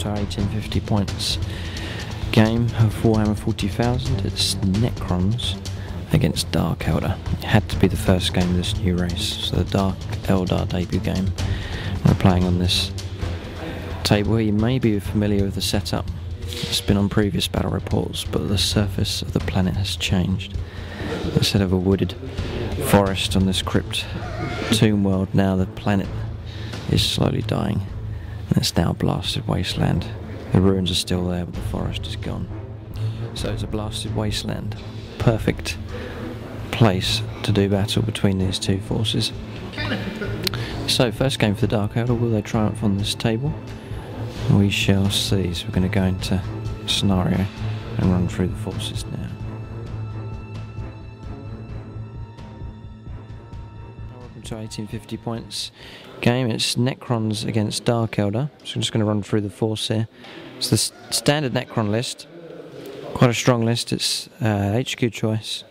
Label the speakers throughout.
Speaker 1: to our 1850 points game of Warhammer 40,000. It's Necrons against Dark Eldar. It had to be the first game of this new race, so the Dark Eldar debut game. We're playing on this table here. You may be familiar with the setup. It's been on previous battle reports, but the surface of the planet has changed. Instead of a wooded forest on this crypt tomb world, now the planet is slowly dying, and it's now a blasted wasteland. The ruins are still there, but the forest is gone. So it's a blasted wasteland. Perfect place to do battle between these two forces. So first game for the Dark Eldar. Will they triumph on this table? We shall see. So we're going to go into scenario and run through the forces now. Welcome to 1850 points game. It's Necrons against Dark Eldar. So I'm just going to run through the force here. It's the standard Necron list. Quite a strong list. It's HQ choice,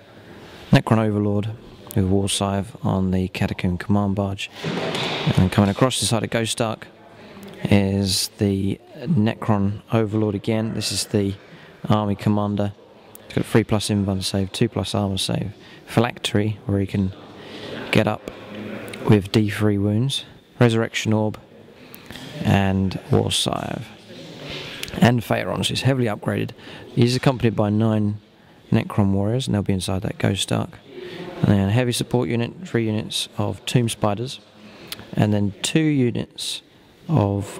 Speaker 1: Necron Overlord with War Scythe on the Catacomb Command Barge. And coming across the side of Ghost Ark is the Necron Overlord again. This is the Army Commander. He's got 3+ invuln save, 2+ armor save. Phylactery, where he can get up with D3 wounds. Resurrection Orb and War Scythe. And Phaeron, so he's heavily upgraded. He's accompanied by 9 Necron warriors, and they'll be inside that Ghost Ark. And then a heavy support unit, 3 units of Tomb Spiders, and then 2 units of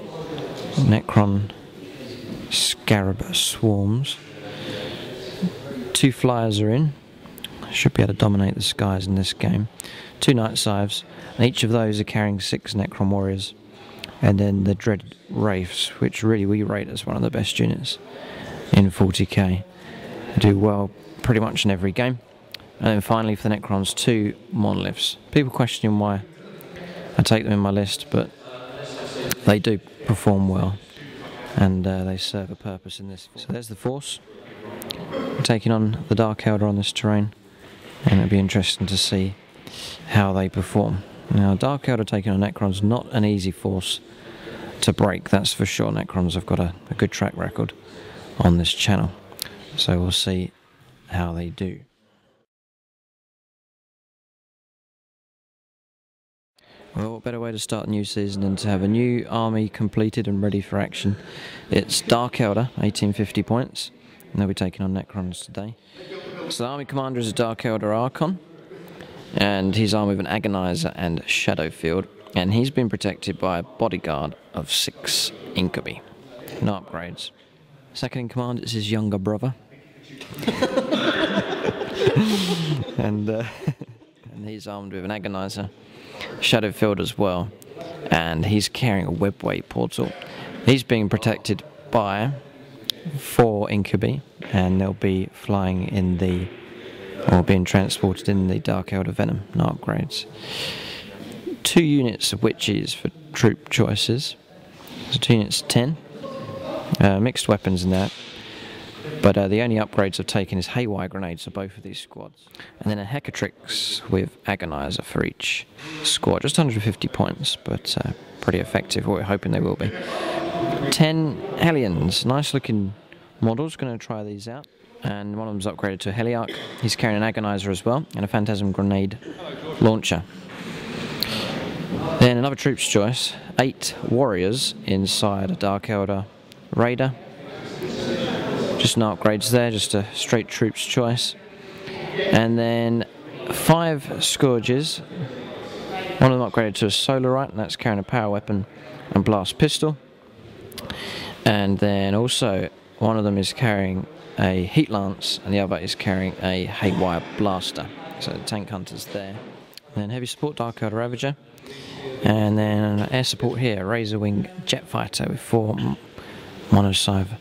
Speaker 1: Necron Scarab Swarms. 2 flyers are in. Should be able to dominate the skies in this game. 2 Night Scythes, and each of those are carrying 6 Necron warriors. And then the Dread Wraiths, which really we rate as one of the best units in 40k. Do well pretty much in every game. And then finally for the Necrons, 2 Monoliths. People questioning why I take them in my list, but they do perform well, and they serve a purpose in this. So there's the force. We're taking on the Dark Eldar on this terrain, and it'll be interesting to see how they perform. Now, Dark Eldar taking on Necrons, not an easy force to break, that's for sure. Necrons have got a good track record on this channel, so we'll see how they do. Well, what better way to start a new season than to have a new army completed and ready for action. It's Dark Eldar, 1850 points, and they'll be taking on Necrons today. So the army commander is a Dark Eldar Archon, and he's armed with an Agonizer and Shadow Field, and he's been protected by a bodyguard of 6 Incubi. No upgrades. Second in command is his younger brother. and he's armed with an Agonizer, Shadow Field as well, and he's carrying a Webway portal. He's being protected by 4 Incubi, and they'll be flying in the, or being transported in the Dark Eldar Venom. No upgrades. 2 units of Witches for troop choices. So 2 units of 10. Mixed weapons in that. But the only upgrades I've taken is Haywire Grenades for both of these squads. And then a Hecatrix with Agonizer for each squad. Just 150 points, but pretty effective. We're hoping they will be. 10 Hellions. Nice looking models. Going to try these out. And one of them's upgraded to a Heliarch. He's carrying an Agonizer as well, and a Phantasm Grenade launcher. Then another troops choice, 8 warriors inside a Dark Eldar Raider. Just no upgrades there, just a straight troops choice. And then 5 Scourges. One of them upgraded to a Solarite, and that's carrying a power weapon and blast pistol. And then also one of them is carrying a Heat Lance, and the other is carrying a Haywire Blaster. So the tank hunters there. Then heavy support, Dark Eldar Ravager. And then air support here, Razor Wing Jet Fighter with 4 Monoscythe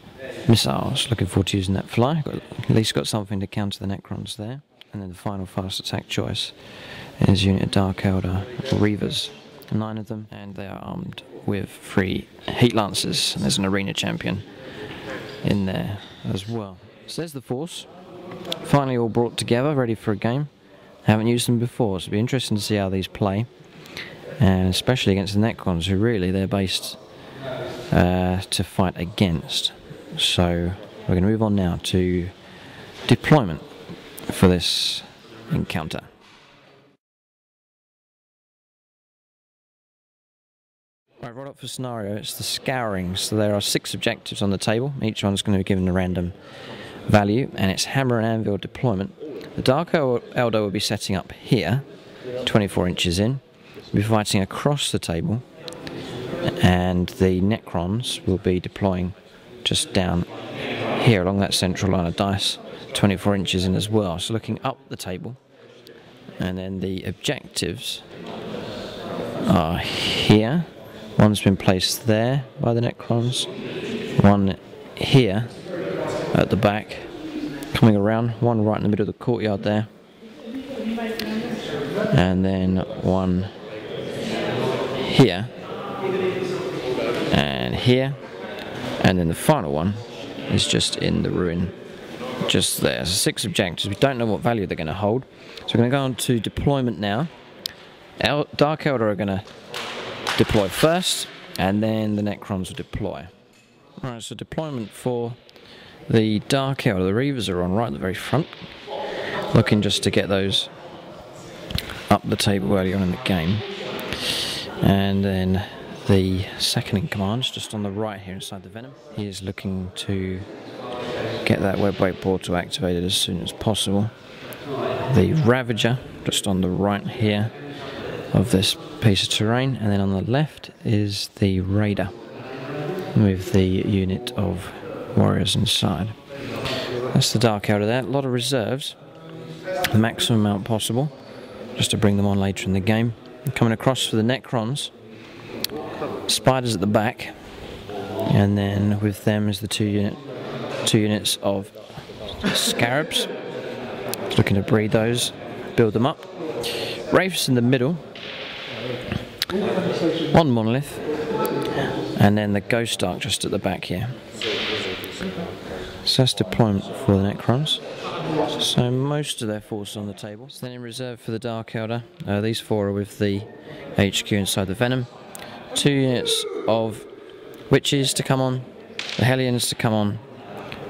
Speaker 1: missiles. Looking forward to using that fly. At least got something to counter the Necrons there. And then the final fast attack choice is unit of Dark Eldar Reavers. 9 of them, and they are armed with 3 Heat Lancers. And there's an Arena Champion in there as well. So there's the force. Finally all brought together, ready for a game. Haven't used them before, so it'll be interesting to see how these play. And especially against the Necrons, who really, they're based to fight against. So we're going to move on now to deployment for this encounter. Right up for scenario, it's the Scouring. So there are 6 objectives on the table. Each one's going to be given a random value, and it's hammer and anvil deployment. The Dark Eldar will be setting up here, 24 inches in. We'll be fighting across the table, and the Necrons will be deploying just down here along that central line of dice, 24 inches in as well. So looking up the table, and then the objectives are here. One's been placed there by the Necrons, one here at the back, coming around, one right in the middle of the courtyard there, and then one here, and here, and then the final one is just in the ruin, just there. So 6 objectives. We don't know what value they're going to hold, so we're going to go on to deployment now. Dark Eldar are going to deploy first, and then the Necrons will deploy. Alright, so deployment for the Dark Eldar. The Reavers are on right at the very front, looking just to get those up the table early on in the game. And then the second in command is just on the right here inside the Venom. He is looking to get that webway portal activated as soon as possible. The Ravager just on the right here of this piece of terrain, and then on the left is the Raider with the unit of warriors inside. That's the Dark Eldar there. A lot of reserves, the maximum amount possible, just to bring them on later in the game. Coming across for the Necrons, spiders at the back, and then with them is the two units of scarabs. Looking to breed those, build them up. Wraiths in the middle, one monolith, and then the Ghost Ark just at the back here. So that's deployment for the Necrons. So most of their forces on the table. So then in reserve for the Dark Eldar, these 4 are with the HQ inside the Venom. 2 units of Witches to come on, the Hellions to come on,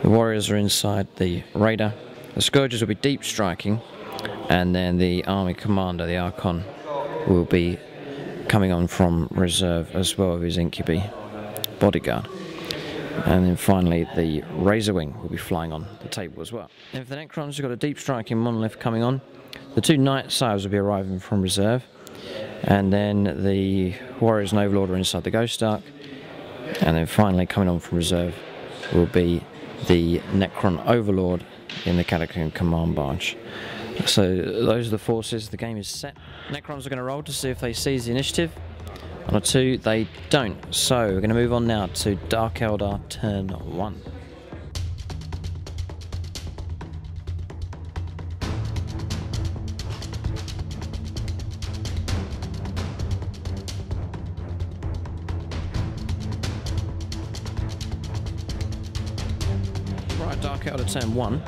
Speaker 1: the Warriors are inside the Raider, the Scourgers will be deep striking, and then the Army Commander, the Archon, will be coming on from reserve as well with his Incubi bodyguard. And then finally the Razorwing will be flying on the table as well. And for the Necrons, we've got a deep striking monolith coming on. The 2 Night Sires will be arriving from reserve. And then the Warriors and Overlord are inside the Ghost Ark. And then finally coming on from reserve will be the Necron Overlord in the Catacomb Command Barge. So those are the forces. The game is set. Necrons are going to roll to see if they seize the initiative. On a 2, they don't. So we're going to move on now to Dark Eldar turn 1. Right, Dark Eldar turn 1.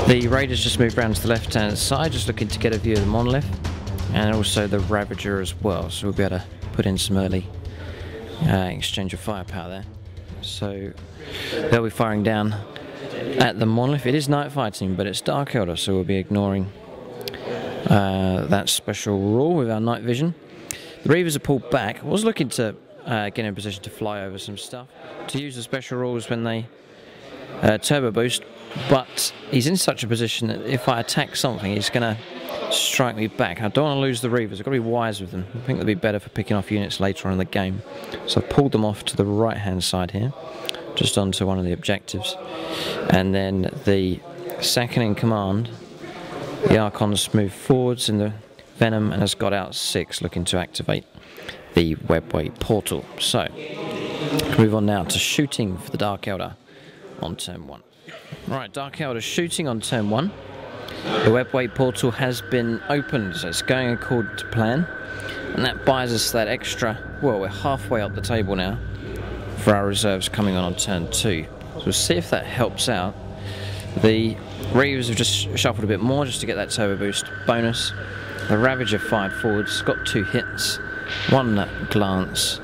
Speaker 1: The Raiders just moved around to the left hand side, just looking to get a view of the monolith, and also the Ravager as well, so we'll be able to put in some early exchange of firepower there. So they'll be firing down at the monolith. It is night fighting, but it's Dark Eldar, so we'll be ignoring that special rule with our night vision. The Reavers are pulled back. I was looking to get in a position to fly over some stuff, to use the special rules when they turbo boost, but he's in such a position that if I attack something, he's going to strike me back. I don't want to lose the Reavers. I've got to be wise with them. I think they'll be better for picking off units later on in the game. So I've pulled them off to the right hand side here, just onto one of the objectives. And then the second in command, the Archon's moved forwards in the Venom and has got out 6, looking to activate the webway portal. So move on now to shooting for the Dark Eldar on turn 1. Right, Dark Eldar shooting on turn 1. The webway portal has been opened, so it's going according to plan, and that buys us that extra, well, we're halfway up the table now for our reserves coming on turn 2. So we'll see if that helps out. The Reavers have just shuffled a bit more just to get that turbo boost bonus. The Ravager fired forwards, got 2 hits, 1 glance,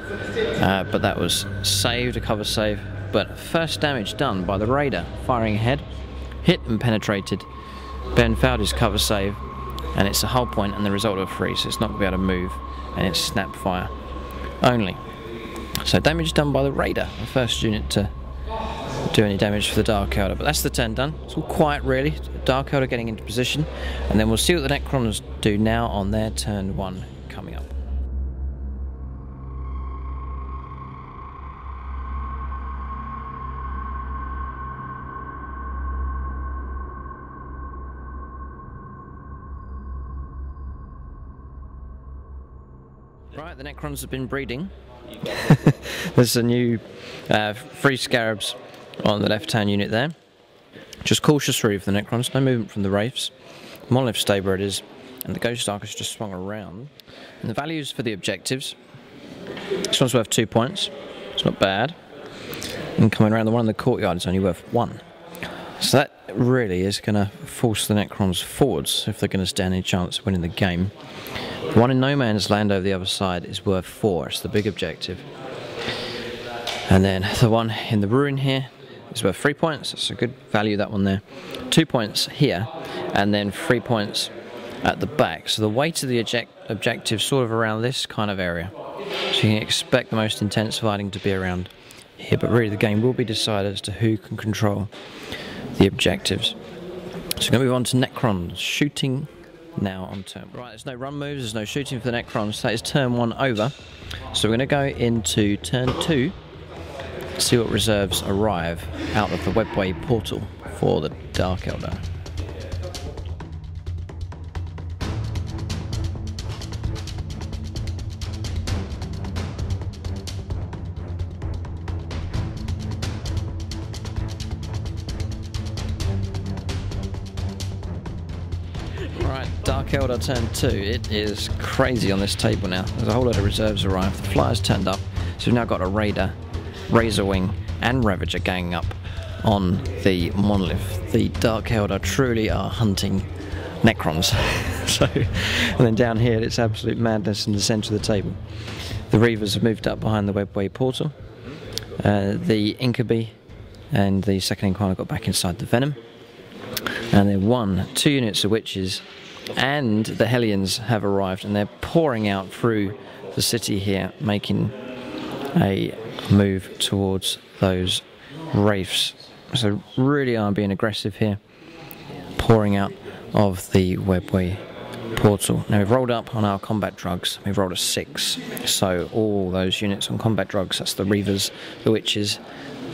Speaker 1: but that was saved, a cover save. But first damage done by the Raider, firing ahead, hit and penetrated. Ben failed his cover save, and it's a hull point and the result of a freeze, so it's not going to be able to move, and it's snap fire only. So damage done by the Raider, the first unit to do any damage for the Dark Eldar. But that's the turn done. It's all quiet really. Dark Eldar getting into position, and then we'll see what the Necrons do now on their turn 1 coming up. Right, the Necrons have been breeding. There's a new 3 Scarabs on the left-hand unit there. Just cautious really for the Necrons, no movement from the Wraiths. Monolith stay where it is, and the Ghost Ark has just swung around. And the values for the objectives. This one's worth 2 points, it's not bad. And coming around, the one in the courtyard is only worth 1. So that really is going to force the Necrons forwards if they're going to stand any chance of winning the game. The one in No Man's Land over the other side is worth 4, it's the big objective. And then the one in the ruin here is worth 3 points, that's a good value, that one there. 2 points here, and then 3 points at the back. So the weight of the objective sort of around this kind of area. So you can expect the most intense fighting to be around here, but really the game will be decided as to who can control the objectives. So we're going to move on to Necrons, shooting now on turn. Right, there's no run moves, there's no shooting for the Necrons, that is turn 1 over. So we're going to go into turn 2, see what reserves arrive out of the webway portal for the Dark Eldar. Right, Dark Eldar turn 2. It is crazy on this table now. There's a whole lot of reserves arrived. The Flyers turned up, so we've now got a Raider, Razorwing and Ravager ganging up on the Monolith. The Dark Eldar truly are hunting Necrons. So, and then down here it's absolute madness in the centre of the table. The Reavers have moved up behind the webway portal. The Incubi and the second Incarnate got back inside the Venom. And then 2 units of Witches and the Hellions have arrived, and they're pouring out through the city here, making a move towards those Wraiths. So really are being aggressive here, pouring out of the webway portal. Now we've rolled up on our combat drugs, we've rolled a 6, so all those units on combat drugs, that's the Reavers, the Witches,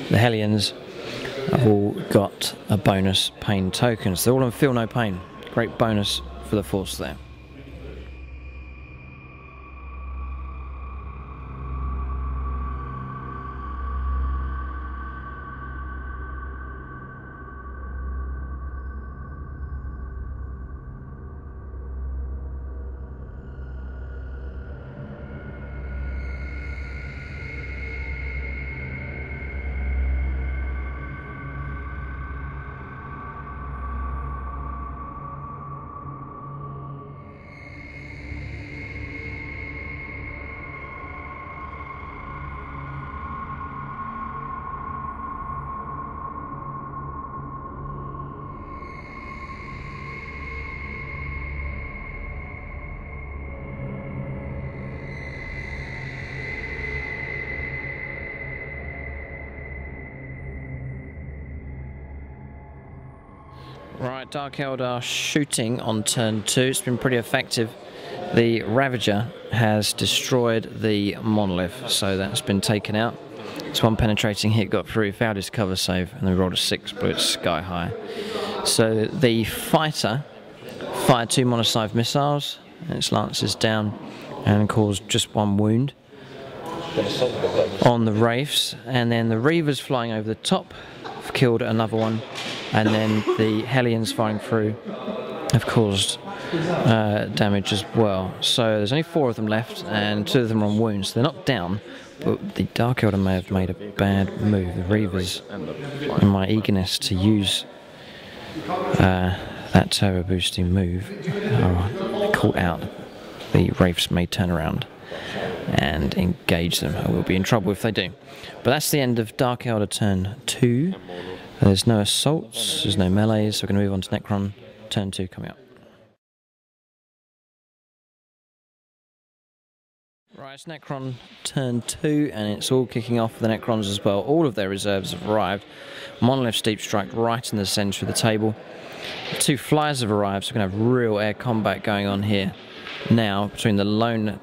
Speaker 1: the Hellions, have all got a bonus pain token. So they're all on Feel No Pain. Great bonus for the force there. Right, Dark Eldar shooting on turn 2. It's been pretty effective. The Ravager has destroyed the Monolith, so that's been taken out. It's one penetrating hit got through, failed his cover save, and then rolled a 6, but it's sky high. So the Fighter fired 2 monocyte missiles, and its lances down, and caused just 1 wound on the Wraiths. And then the Reavers flying over the top have killed another one. And then the Hellions firing through have caused damage as well. So there's only 4 of them left, and 2 of them are on wounds. They're not down, but the Dark Eldar may have made a bad move. The Reavers, in my eagerness to use that turbo boosting move, are caught out. The Wraiths may turn around and engage them. I will be in trouble if they do. But that's the end of Dark Eldar turn 2. There's no assaults, there's no melees, so we're going to move on to Necron turn 2 coming up. Right, it's Necron turn 2, and it's all kicking off for the Necrons as well. All of their reserves have arrived. Monolith's Deep Strike right in the centre of the table. 2 flyers have arrived, so we're going to have real air combat going on here now between the lone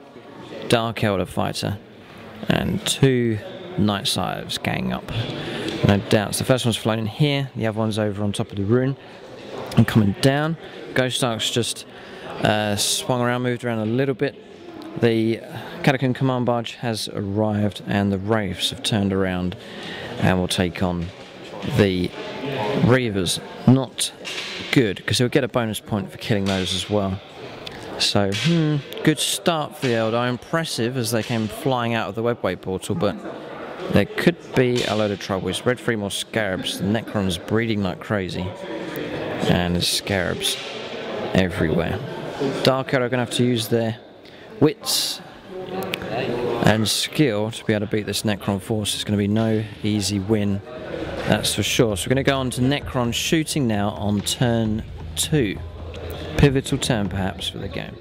Speaker 1: Dark Eldar fighter and 2 Night Scythes ganging up. No doubts. The first one's flown in here, the other one's over on top of the ruin and coming down. Ghost Ark's just swung around, moved around a little bit. The Catacomb Command Barge has arrived and the Wraiths have turned around and will take on the Reavers. Not good, because he'll get a bonus point for killing those as well. So, good start for the Eldar. Impressive as they came flying out of the Webway portal, but there could be a load of trouble. He's bred 3 more Scarabs. The Necron's breeding like crazy. And there's Scarabs everywhere. Dark Eldar are going to have to use their wits and skill to be able to beat this Necron force. It's going to be no easy win, that's for sure. So we're going to go on to Necron shooting now on turn 2. Pivotal turn perhaps for the game.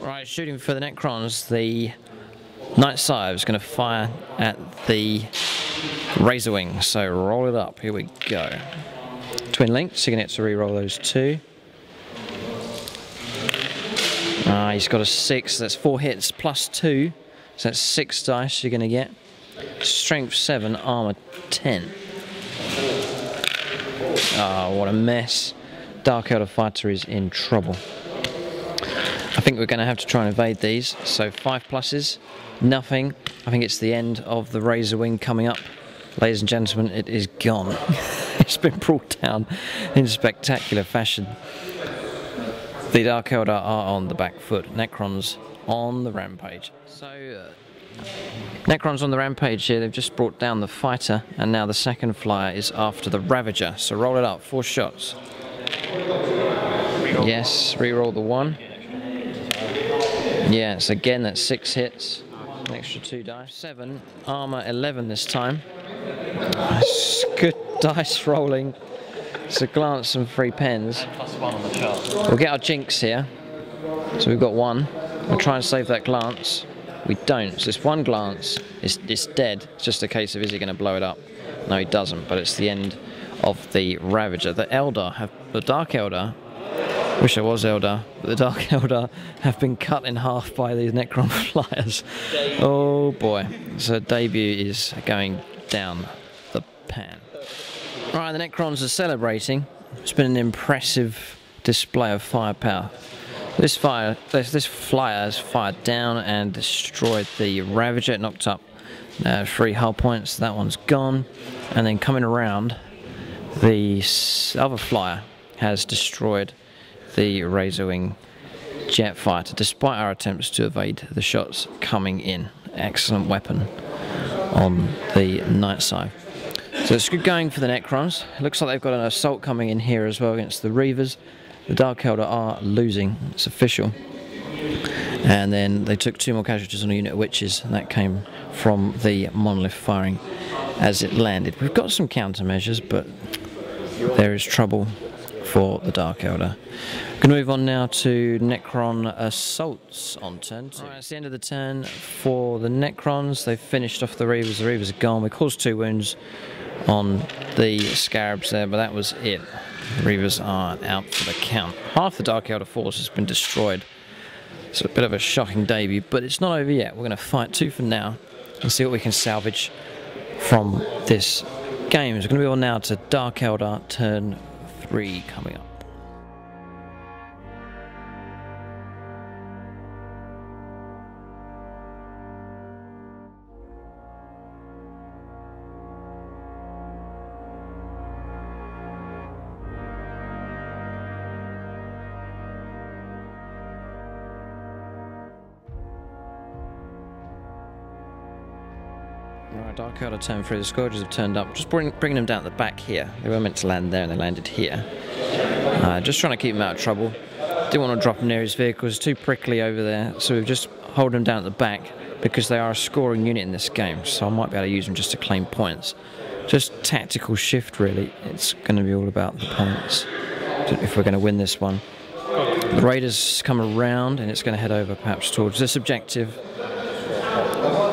Speaker 1: Right, shooting for the Necrons, the Night Scythe is going to fire at the Razorwing, so roll it up, here we go. Twin links, you're going to have to re-roll those 2. He's got a 6, that's 4 hits plus 2, so that's 6 dice you're going to get. Strength 7, armor 10. Oh, what a mess. Dark Eldar fighter is in trouble. I think we're going to have to try and evade these. So 5 pluses, nothing. I think it's the end of the Razorwing coming up. Ladies and gentlemen, it is gone. It's been brought down in spectacular fashion. The Dark Eldar are on the back foot. Necrons on the rampage. So, Necrons on the rampage here. They've just brought down the fighter, and now the second flyer is after the Ravager. So roll it up, 4 shots. Yes, re-roll the 1. Yes, again that's 6 hits, an extra 2 dice. 7, armor 11 this time. Good dice rolling. It's a glance and 3 pens.
Speaker 2: +1 on the chart.
Speaker 1: We'll get our jinx here. So we've got 1. We'll try and save that glance. We don't. So this 1 glance is dead. It's just a case of is he going to blow it up? No, he doesn't. But it's the end of the Ravager. The Dark Eldar. Wish I was Eldar, but the Dark Eldar have been cut in half by these Necron flyers. Oh boy, so debut is going down the pan. Right, the Necrons are celebrating. It's been an impressive display of firepower. This flyer has fired down and destroyed the Ravager. It knocked up 3 hull points. That one's gone. And then coming around, the other flyer has destroyed the Razorwing jet fighter, despite our attempts to evade the shots coming in. Excellent weapon on the Night Scythe. So it's good going for the Necrons. It looks like they've got an assault coming in here as well against the Reavers. The Dark Eldar are losing, it's official. And then they took 2 more casualties on a unit of witches, and that came from the monolith firing as it landed. We've got some countermeasures, but there is trouble for the Dark Eldar. Going to move on now to Necron assaults on turn 2. Right, it's the end of the turn for the Necrons. They've finished off the Reavers. The Reavers are gone. We caused 2 wounds on the Scarabs there, but that was it. The Reavers are out for the count. Half the Dark Eldar force has been destroyed. It's a bit of a shocking debut, but it's not over yet. We're going to fight tooth and nail and see what we can salvage from this game. So we're going to move on now to Dark Eldar turn 3 coming up. Right, Dark Eldar turn 3, the Scourges have turned up. Just bringing them down at the back here. They were meant to land there and they landed here. Just trying to keep him out of trouble. Didn't want to drop him near his vehicles, too prickly over there, so we've just hold them down at the back because they are a scoring unit in this game, so I might be able to use them just to claim points. Just tactical shift, really. It's going to be all about the points if we're going to win this one. The Raiders come around and it's going to head over perhaps towards this objective.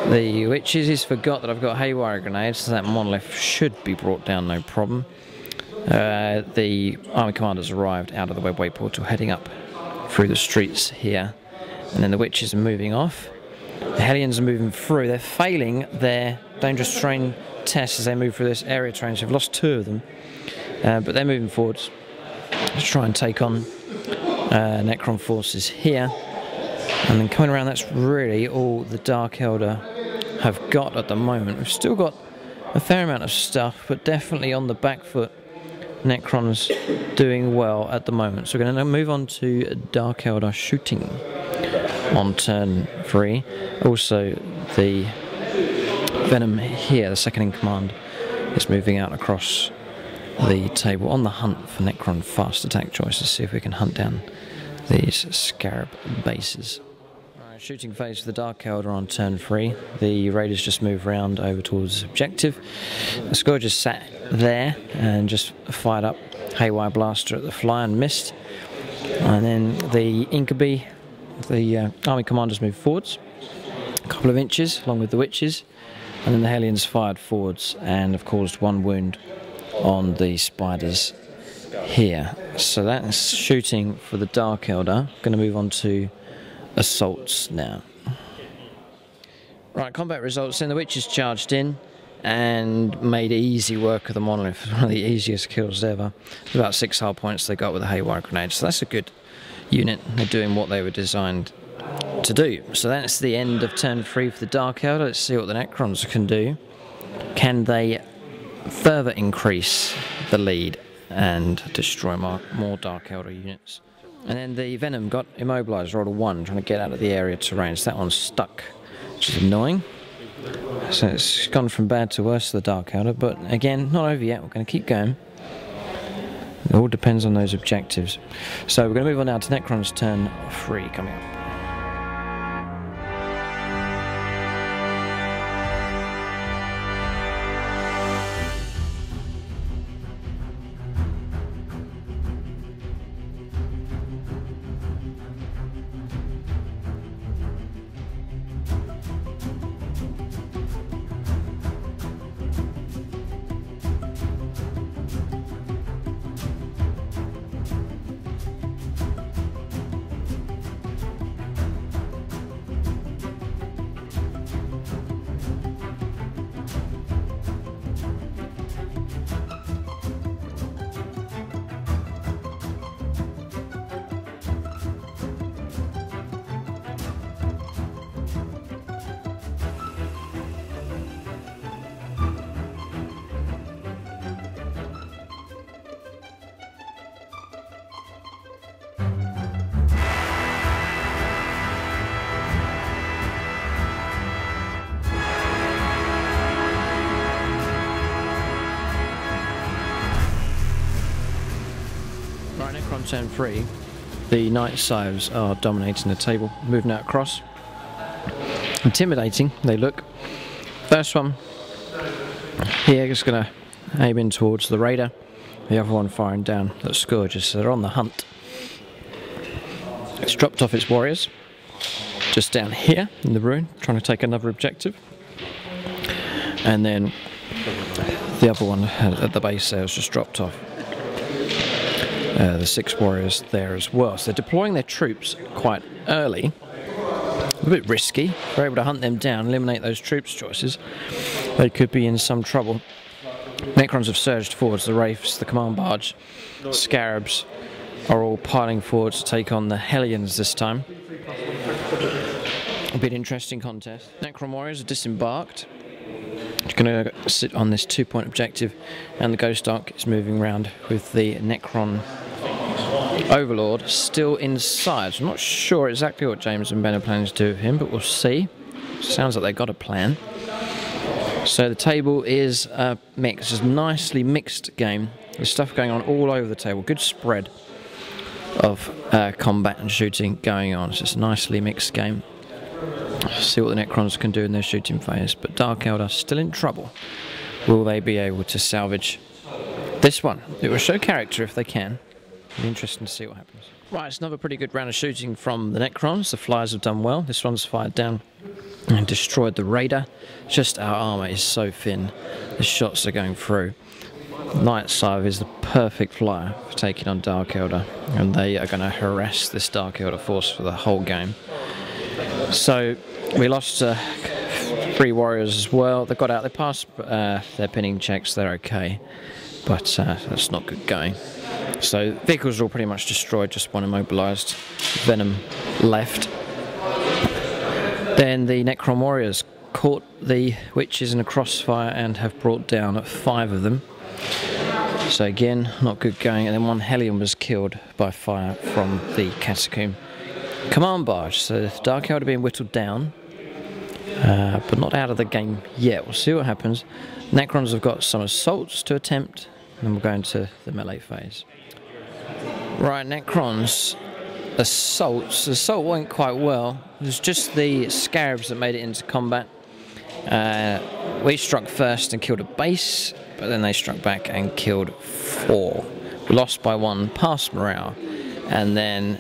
Speaker 1: The Witches, he's forgot that I've got haywire grenades, so that monolith should be brought down no problem. The army commanders arrived out of the webway portal, heading up through the streets here. And then the Witches are moving off. The Hellions are moving through. They're failing their dangerous terrain tests as they move through this area terrain. So we've lost 2 of them. But they're moving forwards to try and take on Necron forces here. And then coming around, that's really all the Dark Eldar have got at the moment. We've still got a fair amount of stuff, but definitely on the back foot. Necron's doing well at the moment. So we're going to move on to Dark Eldar shooting on turn 3. Also, the Venom here, the second in command, is moving out across the table on the hunt for Necron fast attack choices. See if we can hunt down these Scarab bases. Right, shooting phase for the Dark Eldar on turn 3. The Raiders just move round over towards objective. The Scourge just sat there and just fired up Haywire Blaster at the fly and missed. And then the Incubi, the army commanders move forwards a couple of inches along with the Witches, and then the Hellions fired forwards and have caused 1 wound on the Spiders here. So that's shooting for the Dark Eldar. Going to move on to assaults now. Right, combat results. Then the Witches charged in and made easy work of the monolith. One of the easiest kills ever. About 6 hull points they got with the haywire grenade. So that's a good unit. They're doing what they were designed to do. So that's the end of turn 3 for the Dark Eldar. Let's see what the Necrons can do. Can they further increase the lead and destroy more Dark Eldar units? And then the Venom got immobilised, rolled a 1, trying to get out of the area terrain. So that one's stuck, which is annoying. So it's gone from bad to worse for the Dark Eldar, but again, not over yet. We're going to keep going. It all depends on those objectives. So we're going to move on now to Necron's turn 3 coming up. Necron turn 3, the Night Scythes are dominating the table, moving out across. Intimidating, they look. First one here is going to aim in towards the Raider, the other one firing down at Scourges, so they're on the hunt. It's dropped off its warriors, just down here in the ruin, trying to take another objective. And then the other one at the base there has just dropped off. The 6 warriors there as well. So they're deploying their troops quite early. A bit risky. If they're able to hunt them down, eliminate those troops choices, they could be in some trouble. Necrons have surged forwards. The Wraiths, the command barge, Scarabs are all piling forwards to take on the Hellions this time. A bit interesting contest. Necron warriors are disembarked. Going to sit on this 2-point objective, and the Ghost Ark is moving around with the Necron Overlord still inside. So I'm not sure exactly what James and Ben are planning to do with him, but we'll see. Sounds like they've got a plan. So the table is a mix. It's a nicely mixed game. There's stuff going on all over the table. Good spread of combat and shooting going on. It's just a nicely mixed game. See what the Necrons can do in their shooting phase. But Dark Eldar still in trouble. Will they be able to salvage this one? It will show character if they can. It'll be interesting to see what happens. Right, it's another pretty good round of shooting from the Necrons. The flyers have done well. This one's fired down and destroyed the raider. Just our armour is so thin. The shots are going through. Night Scythe is the perfect flyer for taking on Dark Eldar, and they are going to harass this Dark Eldar force for the whole game. So we lost 3 warriors as well. They got out, they passed their pinning checks, they're okay, but that's not good going. So vehicles are all pretty much destroyed, just one immobilised, Venom left. Then the Necron warriors caught the witches in a crossfire and have brought down 5 of them. So again, not good going. And then 1 Hellion was killed by fire from the Catacomb command barge. So Dark Eldar being whittled down, but not out of the game yet. We'll see what happens. Necrons have got some assaults to attempt, and then we'll go into the melee phase. Right, Necrons assaults. The assault went quite well. It was just the Scarabs that made it into combat. We struck first and killed a base, but then they struck back and killed 4. We lost by 1 past morale, and then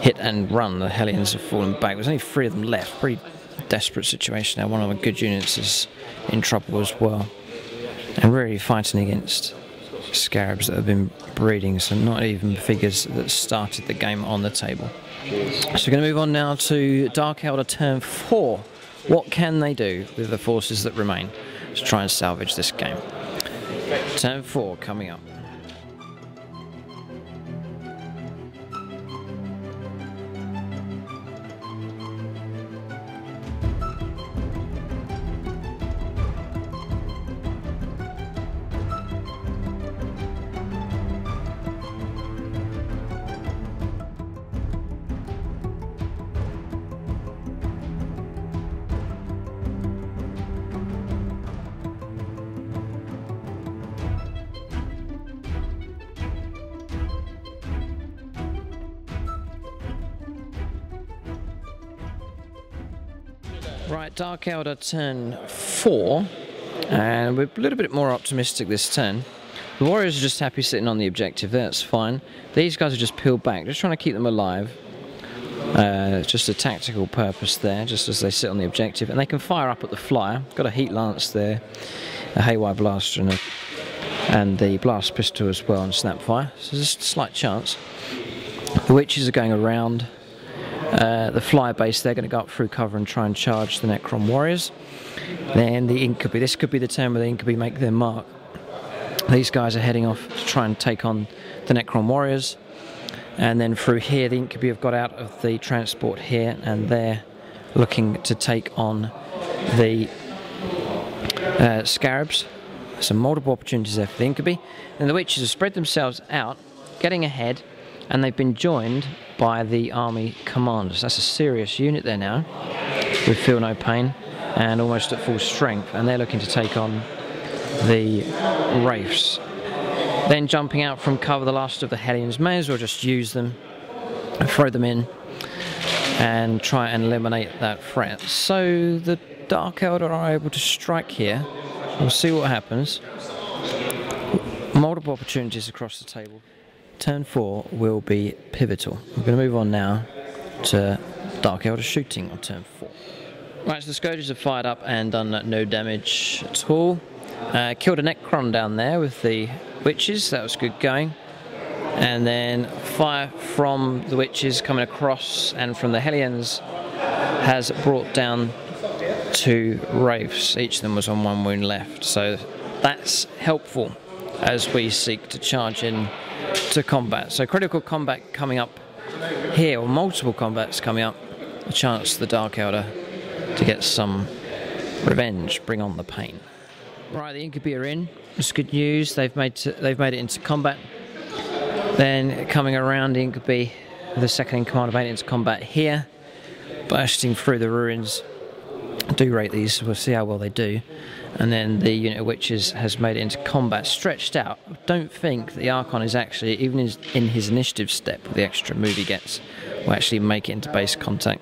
Speaker 1: hit and run. The Hellions have fallen back. There's only 3 of them left. Pretty desperate situation now. One of the good units is in trouble as well, and really fighting against Scarabs that have been breeding, so not even figures that started the game on the table. So we're going to move on now to Dark Eldar turn 4. What can they do with the forces that remain to try and salvage this game? Turn 4 coming up. Right, Dark Eldar turn 4, and we're a little bit more optimistic this turn. The warriors are just happy sitting on the objective, that's fine. These guys are just peeled back, just trying to keep them alive. Just a tactical purpose there, just as they sit on the objective, and they can fire up at the flyer. Got a heat lance there, a haywire blaster, and the blast pistol as well, and snapfire. So there's a slight chance. The witches are going around the flyer base. They're going to go up through cover and try and charge the Necron warriors. Then the Incubi, this could be the turn where the Incubi make their mark. These guys are heading off to try and take on the Necron warriors, and then through here the Incubi have got out of the transport here, and they're looking to take on the Scarabs. Some multiple opportunities there for the Incubi, and the witches have spread themselves out, getting ahead, and they've been joined by the army commanders. That's a serious unit there now, with Feel No Pain and almost at full strength, and they're looking to take on the Wraiths. Then jumping out from cover, the last of the Hellions. May as well just use them and throw them in and try and eliminate that threat. So the Dark Eldar are able to strike here. We'll see what happens. Multiple opportunities across the table. Turn 4 will be pivotal. We're going to move on now to Dark Eldar shooting on turn 4. Right, so the Scourges have fired up and done no damage at all. Killed a Necron down there with the witches, that was good going. And then fire from the witches coming across and from the Hellions has brought down 2 Wraiths. Each of them was on 1 wound left, so that's helpful as we seek to charge in to combat. So critical combat coming up here, or multiple combats coming up. A chance for the Dark Eldar to get some revenge, bring on the pain. Right, the Incubi are in. It's good news. They've made it into combat. Then coming around, the Incubi, the second in command, made it into combat here, bursting through the ruins. I do rate these. We'll see how well they do. and then the unit of witches has made it into combat, stretched out. I don't think the Archon is actually, even in his initiative step, the extra move he gets, will actually make it into base contact.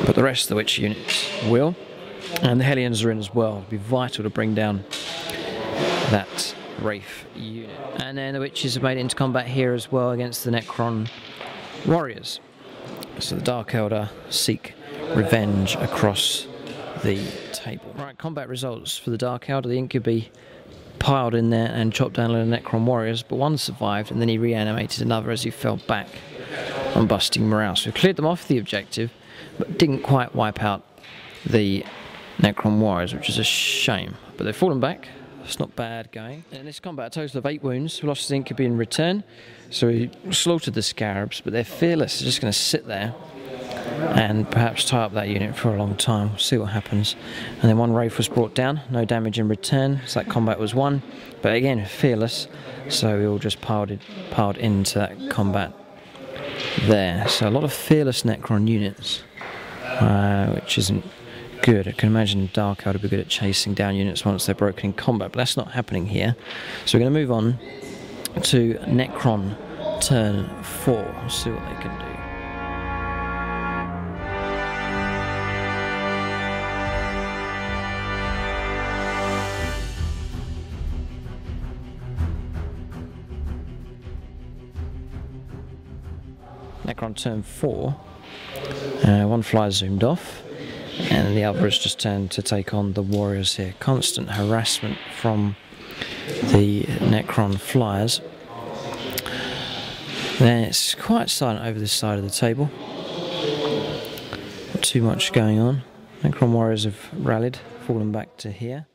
Speaker 1: But the rest of the witch units will, and the Hellions are in as well. It'll be vital to bring down that Wraith unit. And then the witches have made it into combat here as well against the Necron warriors. So the Dark Eldar seek revenge across the table. Right, combat results for the Dark Eldar. The Incubi piled in there and chopped down a lot of Necron warriors, but one survived, and then he reanimated another as he fell back on busting morale. So we cleared them off the objective, but didn't quite wipe out the Necron warriors, which is a shame. But they've fallen back. It's not bad going. In this combat, a total of 8 wounds. We lost the Incubi in return, so we slaughtered the Scarabs, but they're fearless. They're just going to sit there and perhaps tie up that unit for a long time. We'll see what happens. And then one Wraith was brought down, no damage in return, so that combat was won. But again, fearless, so we all just piled into that combat there. So a lot of fearless Necron units, which isn't good. I can imagine Dark Eldar would be good at chasing down units once they're broken in combat, but that's not happening here. So we're going to move on to Necron turn 4, see what they can do. Necron turn 4, one fly zoomed off, and the other has just turned to take on the warriors here. Constant harassment from the Necron flyers. Then it's quite silent over this side of the table. Not too much going on. Necron warriors have rallied, fallen back to here.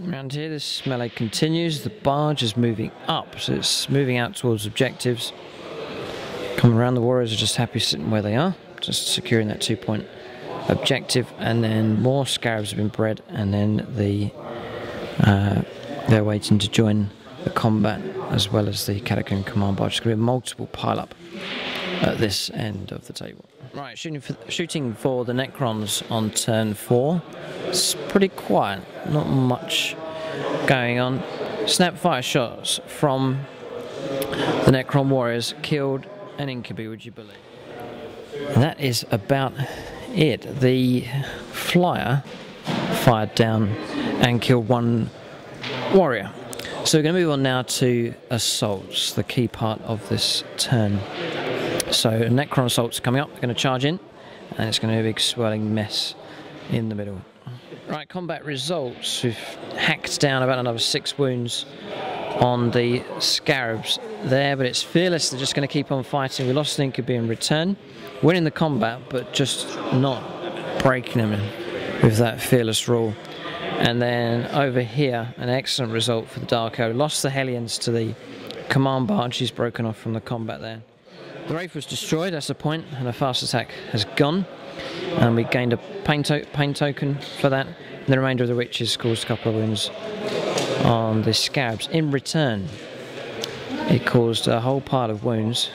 Speaker 1: Around here this melee continues. The barge is moving up, so it's moving out towards objectives. Coming around, the warriors are just happy sitting where they are, just securing that 2-point objective, and then more Scarabs have been bred, and then they're waiting to join the combat, as well as the Catacomb Command Barge. There's going to be a multiple pile-up at this end of the table. Right, shooting for the Necrons on turn 4. It's pretty quiet, not much going on. Snapfire shots from the Necron warriors killed an Incubi, would you believe? And that is about it. The flyer fired down and killed one warrior. So we're going to move on now to assaults, the key part of this turn. So Necron assaults coming up, they're going to charge in, and it's going to be a big swirling mess in the middle. Right, combat results. We've hacked down about another 6 wounds on the Scarabs there, but it's fearless. They're just going to keep on fighting. We lost an Incubi in return, winning the combat, but just not breaking them with that fearless rule. And then over here, an excellent result for the Dark Eldar. Lost the Hellions to the command barge. She's broken off from the combat there. The Wraith was destroyed, that's the point, and a fast attack has gone. And we gained a pain token for that. And the remainder of the witches caused a couple of wounds on the Scarabs. In return, it caused a whole pile of wounds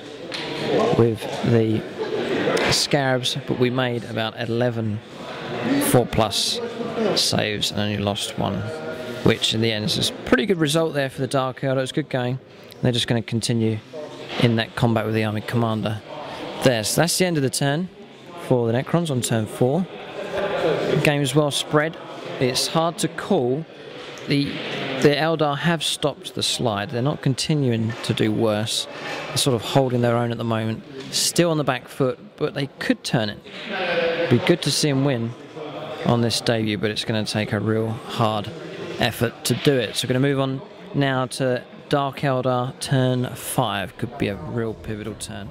Speaker 1: with the Scarabs, but we made about 11 4+ saves and only lost 1, which in the end is a pretty good result there for the Dark Eldar. It's good going. They're just going to continue in that combat with the army commander there. So that's the end of the turn for the Necrons on turn 4. The game is well spread. It's hard to call. The Eldar have stopped the slide. They're not continuing to do worse. They're sort of holding their own at the moment. Still on the back foot, but they could turn it. It'd be good to see them win on this debut, but it's going to take a real hard effort to do it. So we're going to move on now to Dark Eldar turn 5. Could be a real pivotal turn.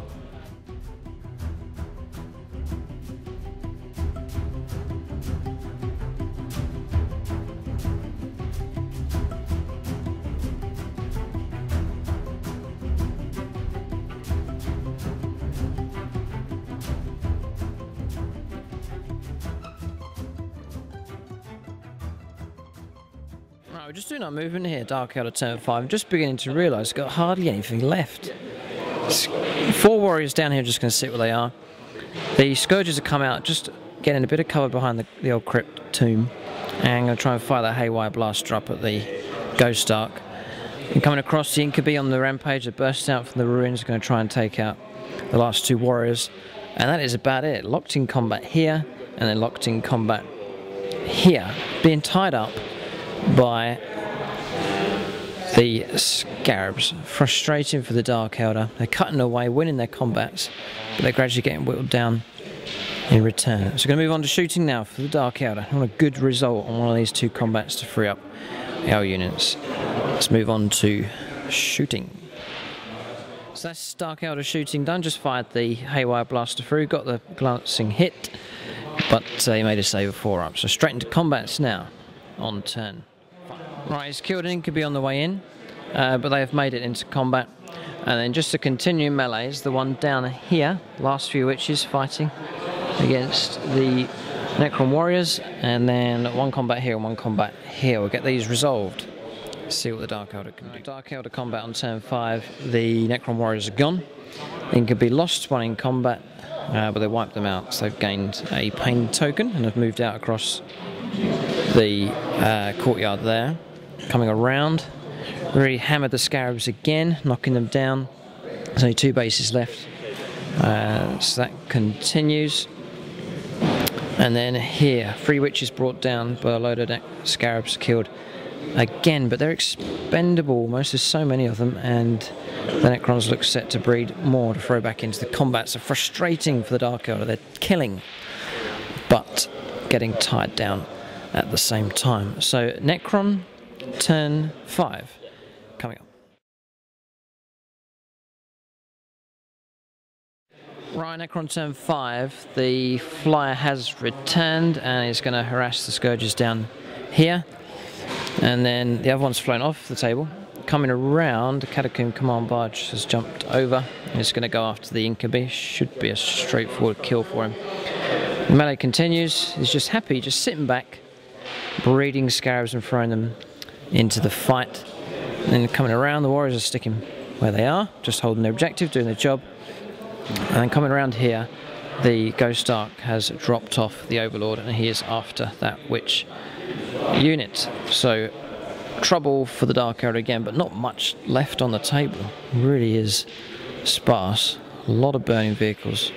Speaker 1: Right, we're just doing our movement here, Dark Eldar turn 5. I'm just beginning to realise I've got hardly anything left. 4 warriors down here are just going to sit where they are. The Scourgers have come out, just getting a bit of cover behind the old crypt tomb. And I'm going to try and fire that Haywire Blaster up at the Ghost Ark. And coming across, the Incubi on the rampage that bursts out from the ruins, going to try and take out the last two warriors. And that is about it. Locked in combat here, and then locked in combat here. Being tied up by the Scarabs. Frustrating for the Dark Eldar. They're cutting away, winning their combats, but they're gradually getting whittled down in return. So we're going to move on to shooting now for the Dark Eldar. I want a good result on one of these two combats to free up our units. Let's move on to shooting. So that's Dark Eldar shooting done. Just fired the Haywire Blaster through, got the glancing hit, but he made a save of 4 up. So straight into combats now on turn. Right, he's killed an Incubi on the way in, but they have made it into combat. And then just to continue melees, the one down here, last few witches fighting against the Necron warriors, and then one combat here and one combat here. We'll get these resolved. See what the Dark Eldar can do. Dark Eldar combat on turn 5. The Necron warriors are gone. Incubi lost one in combat, but they wiped them out. So they've gained a pain token and have moved out across the courtyard there. Coming around, really hammered the Scarabs again, knocking them down. There's only 2 bases left, so that continues. And then here, 3 witches brought down by a load of Scarabs killed again, but they're expendable almost. There's so many of them, and the Necrons look set to breed more to throw back into the combat. So frustrating for the Dark Eldar. They're killing, but getting tied down at the same time. So Necron turn 5 coming up. Right, Necron turn 5, the flyer has returned and is going to harass the Scourges down here. And then the other one's flown off the table. Coming around, the Catacomb Command Barge has jumped over and is going to go after the Incubi. Should be a straightforward kill for him. The melee continues. He's just happy, just sitting back, breeding Scarabs and throwing them into the fight. And then coming around, the warriors are sticking where they are, just holding their objective, doing their job. And then coming around here, the Ghost Ark has dropped off the Overlord, and he is after that witch unit. So trouble for the Dark Eldar again, but not much left on the table. It really is sparse. A lot of burning vehicles.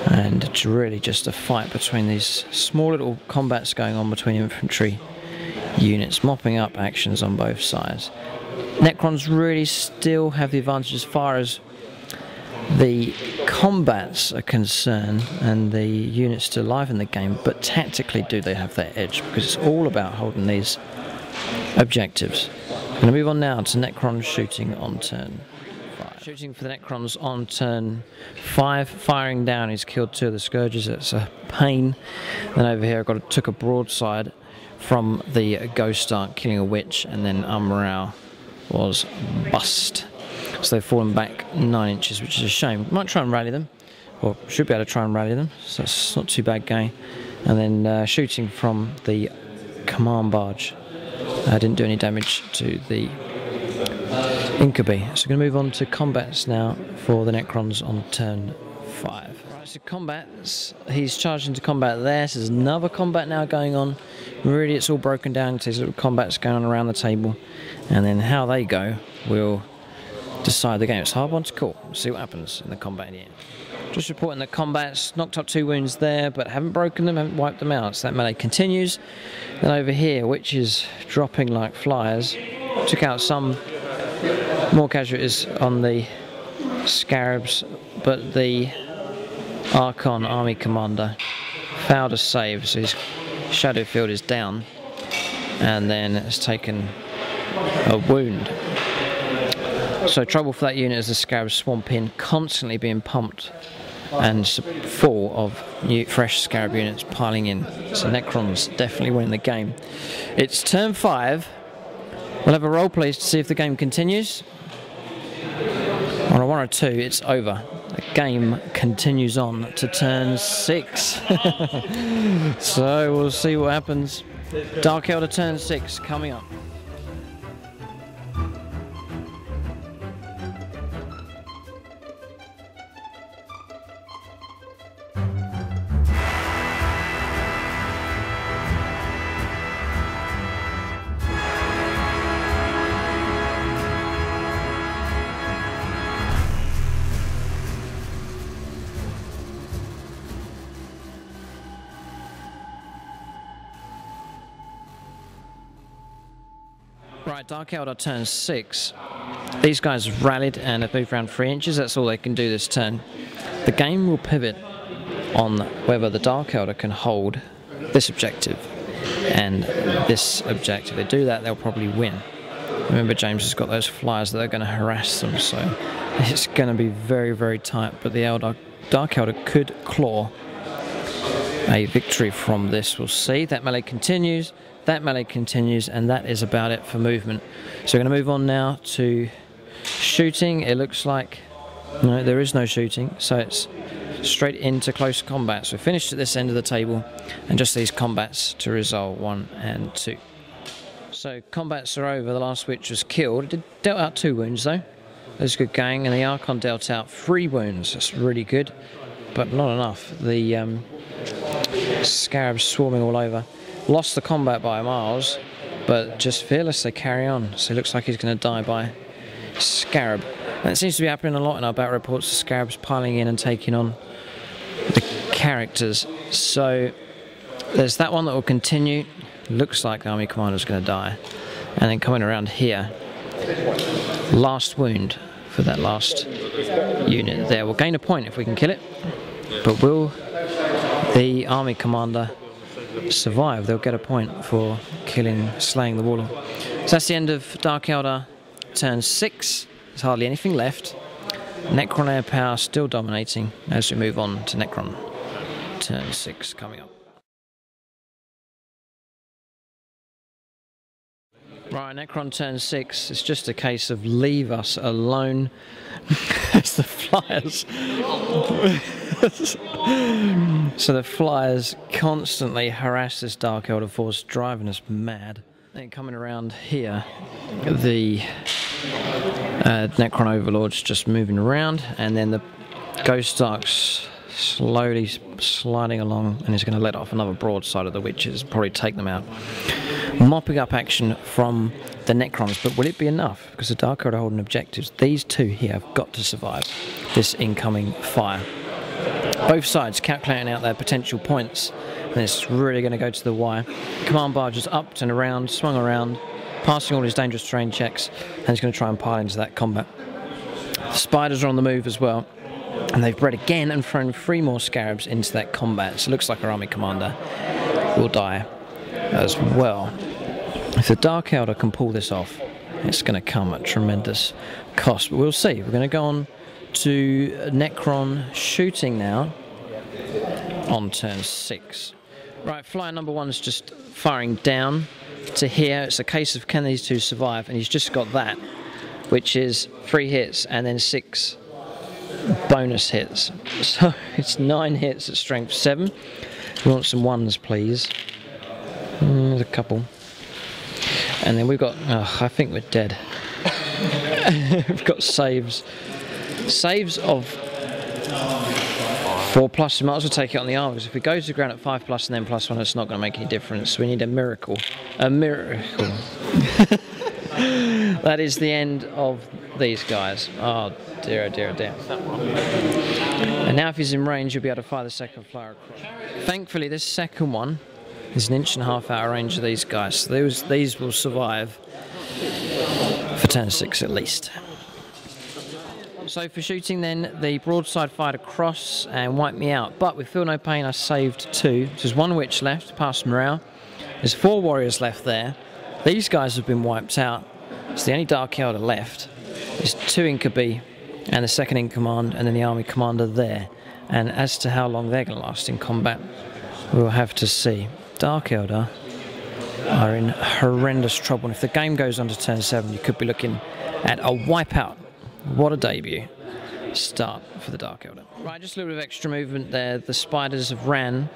Speaker 1: And it's really just a fight between these small little combats going on between infantry units, mopping up actions on both sides. Necrons really still have the advantage as far as the combats are concerned, and the units still alive in the game, but tactically do they have their edge, because it's all about holding these objectives. I'm going to move on now to Necrons shooting on turn 5. Shooting for the Necrons on turn 5, firing down, he's killed 2 of the Scourges. It's a pain. Then over here I took a broadside from the Ghost Ark, killing a witch, and then Morale was bust. So they've fallen back 9 inches, which is a shame. Might try and rally them, or should be able to try and rally them, so it's not too bad going. And then shooting from the Command Barge didn't do any damage to the Incubi. So we're going to move on to combats now for the Necrons on turn 5. Right, so combats, he's charged into combat there, so there's another combat now going on. Really, it's all broken down into these little combats going on around the table, and then how they go will decide the game. It's a hard one to call. We'll see what happens in the combat in the end. Just reporting the combats, knocked up 2 wounds there, but haven't broken them, haven't wiped them out, so that melee continues. Then over here, witches dropping like flies. Took out some more casualties on the Scarabs, but the Archon army commander failed a save, so his shadow field is down, and then has taken a wound. So trouble for that unit as the Scarabs swamp in, constantly being pumped and full of new fresh Scarab units piling in. So Necrons definitely winning the game. It's turn 5. We'll have a roll please to see if the game continues. On a 1 or 2, it's over. The game continues on to turn 6. So we'll see what happens. Dark Eldar turn 6 coming up. Right, Dark Eldar turn 6. These guys have rallied and have moved around 3 inches. That's all they can do this turn. The game will pivot on whether the Dark Eldar can hold this objective and this objective. If they do that, they'll probably win. Remember, James has got those flyers that are going to harass them, so it's going to be very, very tight. But the Dark Eldar could claw a victory from this. We'll see. That melee continues. That melee continues, and that is about it for movement. So we're going to move on now to shooting. It looks like no, there is no shooting, so it's straight into close combat. So we're finished at this end of the table, and just these combats to resolve 1 and 2. So combats are over. The last witch was killed. It dealt out 2 wounds though. That's good going, and the Archon dealt out 3 wounds. That's really good, but not enough. The Scarabs swarming all over. Lost the combat by miles, but just fearless, they carry on. So it looks like he's going to die by Scarab. And it seems to be happening a lot in our battle reports, the Scarabs piling in and taking on the characters. So there's that one that will continue. Looks like the army commander's going to die. And then coming around here, last wound for that last unit there. We'll gain a point if we can kill it, but will the army commander survive? They'll get a point for slaying the warlord. So that's the end of Dark Eldar turn 6. There's hardly anything left. Necron air power still dominating as we move on to Necron turn 6 coming up. Right, Necron turn 6. It's just a case of leave us alone. It's the flyers. So the flyers constantly harass this Dark Eldar force, driving us mad. Then coming around here, the Necron overlord's just moving around, and then the Ghost Dark's slowly sliding along, and he's going to let off another broadside of the witches, probably take them out. Mopping up action from the Necrons, but will it be enough? Because the Dark Eldar are holding objectives. These 2 here have got to survive this incoming fire. Both sides calculating out their potential points, and it's really going to go to the wire. Command barges upped and around, swung around, passing all his dangerous terrain checks, and he's going to try and pile into that combat. The spiders are on the move as well, and they've bred again and thrown 3 more Scarabs into that combat. So it looks like our army commander will die as well. If the Dark Eldar can pull this off, it's going to come at tremendous cost, but we'll see. We're going to go on to Necron shooting now on turn 6. Right, flyer number 1's just firing down to here. It's a case of can these 2 survive, and he's just got that, which is 3 hits and then 6 bonus hits. So it's 9 hits at strength 7. We want some 1s, please. There's a couple. And then we've got, I think we're dead. We've got saves. Saves of 4+, we might as well take it on the arm, because if we go to the ground at 5+ and then +1, it's not going to make any difference. We need a miracle. A miracle. That is the end of these guys. Oh dear, oh dear, oh dear. And now if he's in range, you'll be able to fire the second flyer across. Thankfully, this second one is 1.5 inches out of range of these guys. So these will survive for turn 6 at least. So for shooting then, the broadside fired across and wiped me out. But with Feel No Pain, I saved 2. So there's 1 witch left, past morale. There's 4 warriors left there. These guys have been wiped out. It's the only Dark Eldar left. There's 2 incubi and the second in command, and then the army commander there. And as to how long they're going to last in combat, we'll have to see. Dark Eldar are in horrendous trouble. And if the game goes on to turn 7, you could be looking at a wipeout. What a debut start for the Dark Eldar. Right, just a little bit of extra movement there. The spiders have ran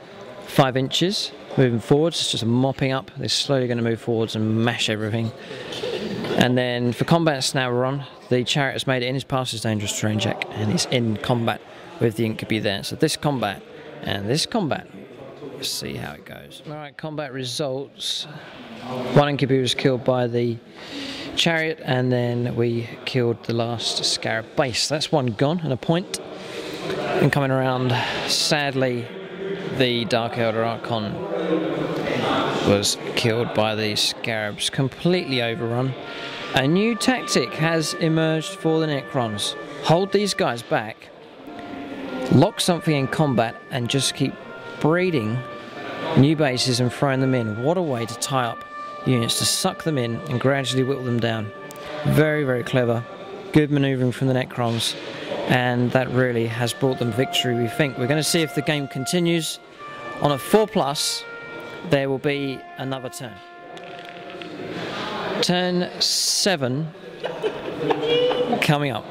Speaker 1: 5 inches, moving forwards. It's just a mopping up. They're slowly going to move forwards and mash everything. And then for combats now we're on, the chariot has made it in. He's passed his dangerous terrain check, and he's in combat with the incubi there. So this combat and this combat. Let's see how it goes. Alright, combat results. 1 incubi was killed by the chariot, and then we killed the last Scarab base. That's 1 gone and a point. And coming around, sadly, the Dark Eldar Archon was killed by the Scarabs, completely overrun. A new tactic has emerged for the Necrons. Hold these guys back, lock something in combat, and just keep breeding new bases and throwing them in. What a way to tie up units, to suck them in and gradually whittle them down. Very, very clever. Good manoeuvring from the Necrons, and that really has brought them victory, we think. We're going to see if the game continues. On a 4+, there will be another turn. Turn 7 coming up.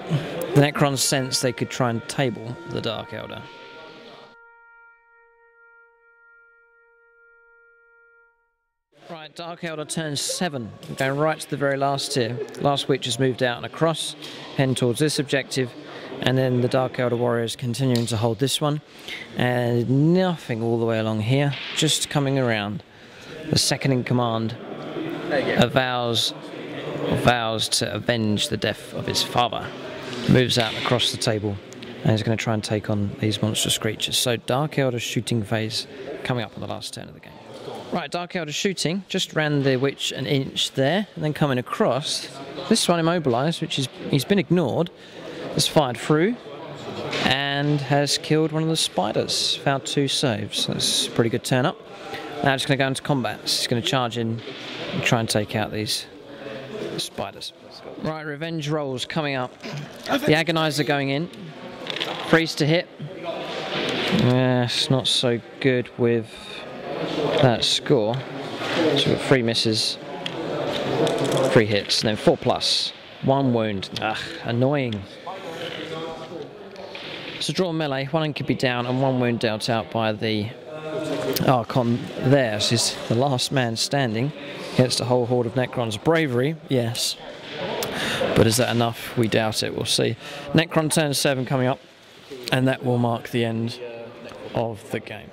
Speaker 1: The Necrons sense they could try and table the Dark Eldar. Right, Dark Eldar turn 7. We're going right to the very last tier. Last Witch has moved out and across, heading towards this objective, and then the Dark Eldar warriors continuing to hold this one, and nothing all the way along here, just coming around. The second in command vows to avenge the death of his father. Moves out across the table and is going to try and take on these monstrous creatures. So Dark Eldar shooting phase coming up on the last turn of the game. Right, Dark Eldar shooting, just ran the Witch an inch there, and then coming across. This one immobilised, which is, he's been ignored, has fired through and has killed one of the spiders. Found 2 saves. That's a pretty good turn up. Now just going to go into combat. He's going to charge in and try and take out these spiders. Right, revenge rolls coming up. The Agonizer going in. Freeze to hit. Yeah, it's not so good with that score. So we've got 3 misses, 3 hits, and then 4+. 1 wound. Ugh, annoying. So draw melee, 1 could be down and 1 wound dealt out by the Archon there. So he's the last man standing against a whole horde of Necrons. Bravery, yes. But is that enough? We doubt it, we'll see. Necron turn 7 coming up, and that will mark the end of the game.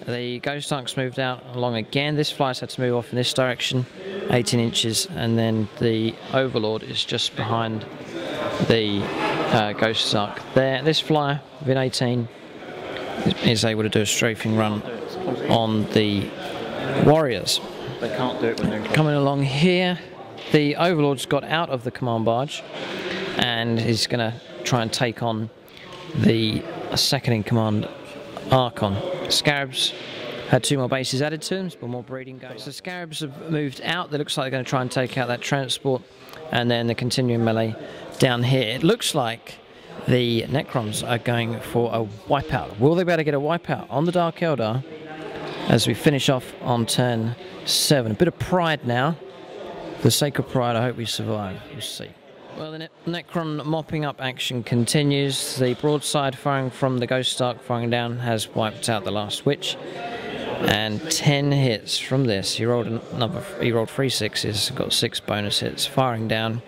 Speaker 1: The Ghost Ark's moved out along again. This fly's had to move off in this direction, 18 inches, and then the Overlord is just behind the Ghost Ark there. This fly, within 18, is able to do a strafing run on the warriors.
Speaker 2: They can't do it when they're
Speaker 1: coming along here. The Overlord's got out of the command barge and he's going to try and take on the second in command Archon. Scarabs had 2 more bases added to them, but more breeding going. So Scarabs have moved out. They looks like they're going to try and take out that transport, and then the continuing melee down here. It looks like the Necrons are going for a wipeout. Will they be able to get a wipeout on the Dark Eldar as we finish off on turn 7? A bit of pride now. For the sake of pride, I hope we survive. We'll see. Well, the Necron mopping up action continues. The broadside firing from the Ghost Ark firing down has wiped out the last Witch. And 10 hits from this. He rolled 3 6s, got 6 bonus hits. Firing down,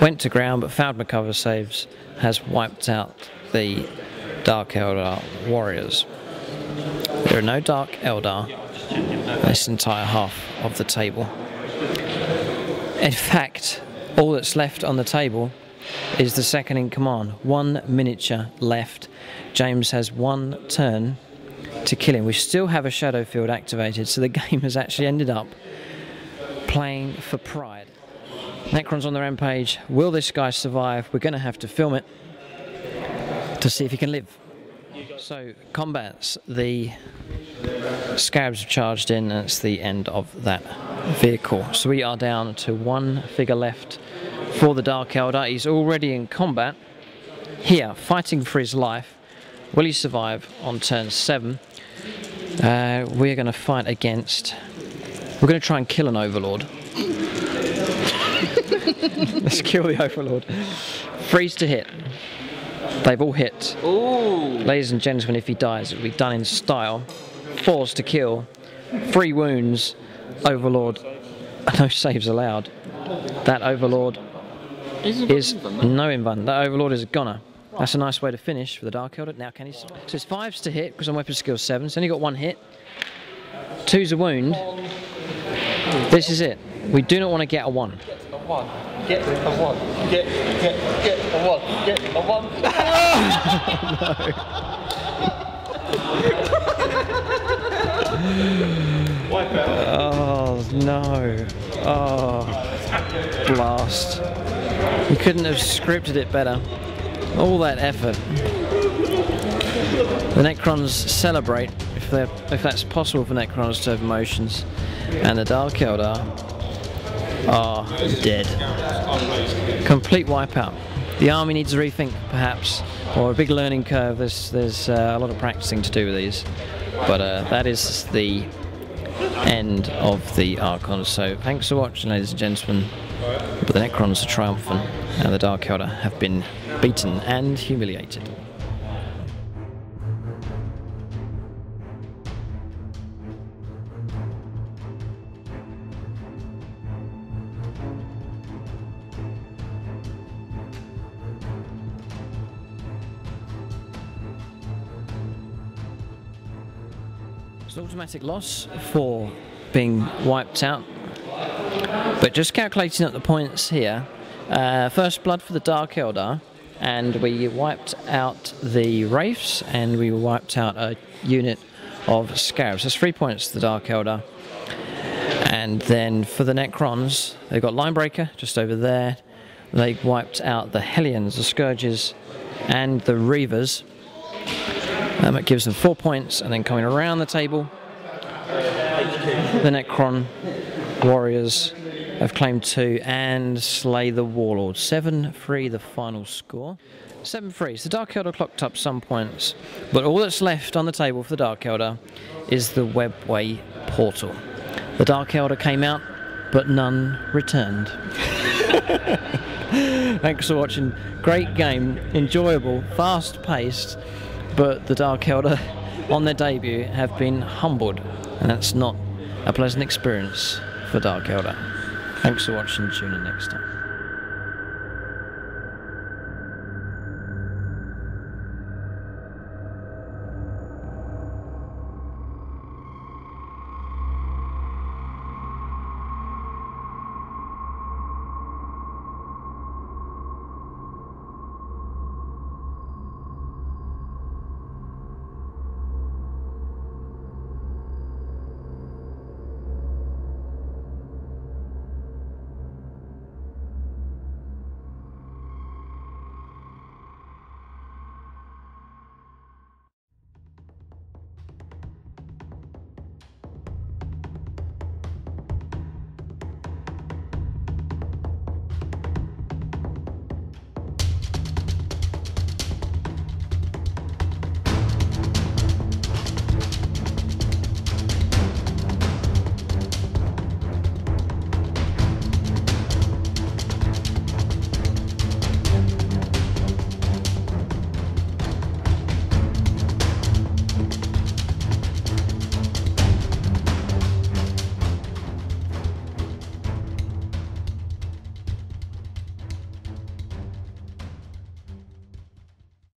Speaker 1: went to ground but found McCover saves, has wiped out the Dark Eldar warriors. There are no Dark Eldar this entire half of the table. In fact, all that's left on the table is the second in command. 1 miniature left. James has 1 turn to kill him. We still have a shadow field activated, so the game has actually ended up playing for pride. Necrons on the rampage. Will this guy survive? We're going to have to film it to see if he can live. So, combats. The Scarabs have charged in, and it's the end of that vehicle. So we are down to 1 figure left for the Dark Eldar. He's already in combat here, fighting for his life. Will he survive on turn 7? We're going to fight against... We're going to try and kill an Overlord. Let's kill the Overlord. Freeze to hit. They've all hit.
Speaker 2: Ooh.
Speaker 1: Ladies and gentlemen, if he dies, it will be done in style. Force to kill. 3 wounds. Overlord. No saves allowed. That Overlord is no invuln. That Overlord is a goner. That's a nice way to finish for the Dark Eldar. Now can he... So it's 5s to hit because I'm weapon skill 7. So only got 1 hit. 2's a wound. This is it. We do not want to get a 1.
Speaker 2: Get a 1. Get a 1. Get a 1. Get a 1.
Speaker 1: No. Oh no. Oh, blast. You couldn't have scripted it better. All that effort. The Necrons celebrate, if that's possible for Necrons to have emotions, and the Dark Eldar are dead. Complete wipeout. The army needs a rethink, perhaps, or a big learning curve. There's a lot of practicing to do with these, but that is the end of the Archons. So thanks for watching, ladies and gentlemen. But the Necrons are triumphant, and the Dark Eldar have been beaten and humiliated. It's an automatic loss for being wiped out, but just calculating up the points here, first blood for the Dark Eldar, and we wiped out the Wraiths, and we wiped out a unit of Scarabs. That's 3 points to the Dark Eldar. And then for the Necrons, they've got Linebreaker just over there. They wiped out the Hellions, the Scourges, and the Reavers. It gives them 4 points, and then coming around the table, the Necron Warriors have claimed 2 and slay the Warlord. 7-3 the final score. 7-3, so the Dark Eldar clocked up some points, but all that's left on the table for the Dark Eldar is the Webway Portal. The Dark Eldar came out, but none returned. Thanks for watching. Great game, enjoyable, fast-paced, but the Dark Eldar on their debut have been humbled, and that's not a pleasant experience for Dark Eldar. Thanks for watching, tune in next time.